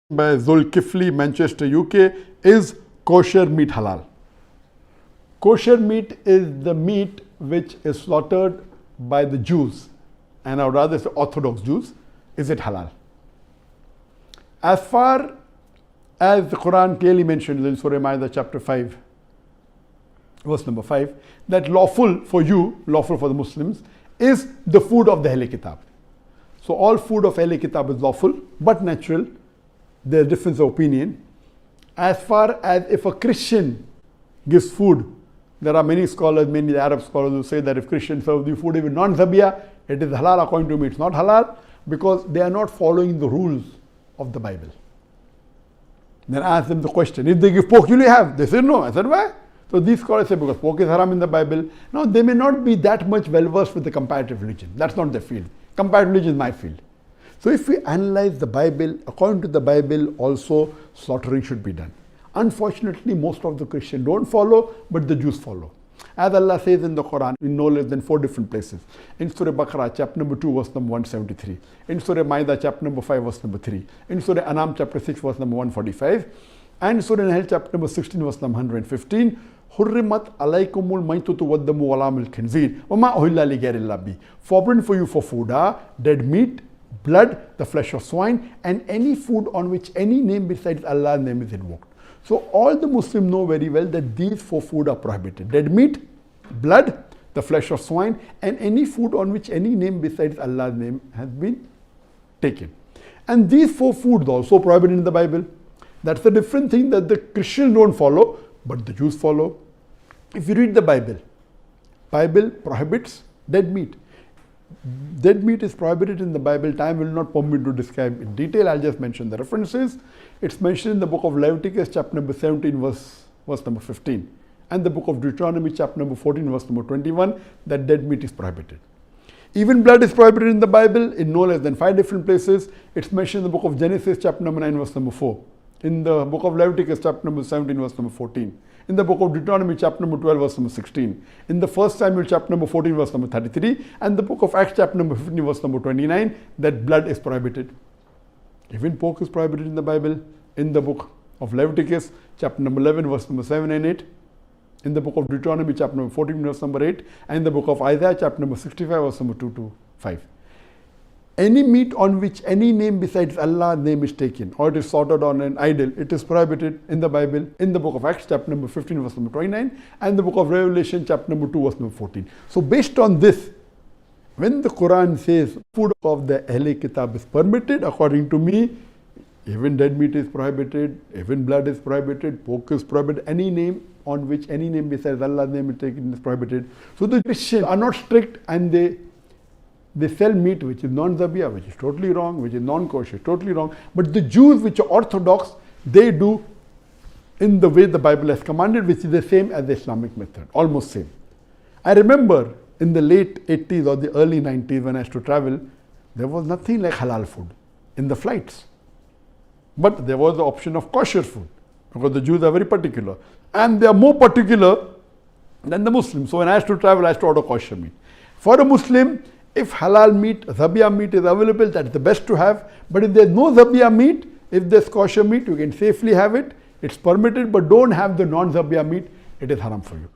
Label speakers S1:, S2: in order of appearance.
S1: by Zulkifli, Manchester, UK, is kosher meat halal? Kosher meat is the meat which is slaughtered by the Jews, and I would rather say Orthodox Jews. Is it halal? As far as the Qur'an clearly mentions in Surah Ma'idah chapter 5, verse number 5, that lawful for you, lawful for the Muslims, is the food of the Ahl Kitab. So all food of Ahl Kitab is lawful, but natural. There's a difference of opinion. As far as if a Christian gives food, there are many scholars, many Arab scholars who say that if Christians serve the food even non-zabiyah, it is halal. According to me, it's not halal because they are not following the rules of the Bible. Then I asked them the question, if they give pork, will you have? They said no. I said, why? So these scholars say because pork is haram in the Bible. Now they may not be that much well versed with the comparative religion. That's not their field. Comparative religion is my field. So if we analyze the Bible, according to the Bible also slaughtering should be done. Unfortunately, most of the Christians don't follow, but the Jews follow. As Allah says in the Quran, in no less than 4 different places. In Surah Baqarah, chapter number 2, verse number 173. In Surah Ma'idah, chapter number 5, verse number 3. In Surah Anam, chapter 6, verse number 145. And Surah Nahl, chapter number 16, verse number 115. Hurrimat alaykumul maytutu waddamu walamul khinzir wama uhilla li ghayrillah bi. Forbidden for you for food are dead meat, blood, the flesh of swine, and any food on which any name besides Allah's name is invoked. So all the Muslims know very well that these 4 food are prohibited. Dead meat, blood, the flesh of swine, and any food on which any name besides Allah's name has been taken. And these 4 foods are also prohibited in the Bible. That's a different thing that the Christians don't follow, but the Jews follow. If you read the Bible, Bible prohibits dead meat. Dead meat is prohibited in the Bible. Time will not permit me to describe in detail. I'll just mention the references. It's mentioned in the book of Leviticus, chapter number 17, verse number 15. And the book of Deuteronomy, chapter number 14, verse number 21, that dead meat is prohibited. Even blood is prohibited in the Bible in no less than 5 different places. It's mentioned in the book of Genesis, chapter number 9, verse number 4. In the book of Leviticus, chapter number 17, verse number 14. In the book of Deuteronomy, chapter number 12, verse number 16. In the 1 Samuel, chapter number 14, verse number 33. And the book of Acts, chapter number 15, verse number 29, that blood is prohibited. Even pork is prohibited in the Bible. In the book of Leviticus, chapter number 11, verse number 7 and 8. In the book of Deuteronomy, chapter number 14, verse number 8. And in the book of Isaiah, chapter number 65, verse number 2 to 5. Any meat on which any name besides Allah's name is taken, or it is slaughtered on an idol, it is prohibited in the Bible, in the book of Acts, chapter number 15, verse number 29, and the book of Revelation, chapter number 2, verse number 14. So based on this, when the Quran says food of the Ahl Kitab is permitted, according to me, even dead meat is prohibited, even blood is prohibited, pork is prohibited, any name on which any name besides Allah's name is taken is prohibited. So the Christians are not strict and they sell meat which is non-zabiyah, which is totally wrong, which is non-kosher, totally wrong. But the Jews, which are orthodox, they do in the way the Bible has commanded, which is the same as the Islamic method, almost same. I remember in the late 80s or the early 90s when I used to travel, there was nothing like halal food in the flights. But there was the option of kosher food, because the Jews are very particular. And they are more particular than the Muslims. So when I used to travel, I used to order kosher meat. For a Muslim, if halal meat, zabiyah meat is available, that's the best to have. But if there's no zabiyah meat, if there's kosher meat, you can safely have it. It's permitted, but don't have the non-zabiyah meat. It is haram for you.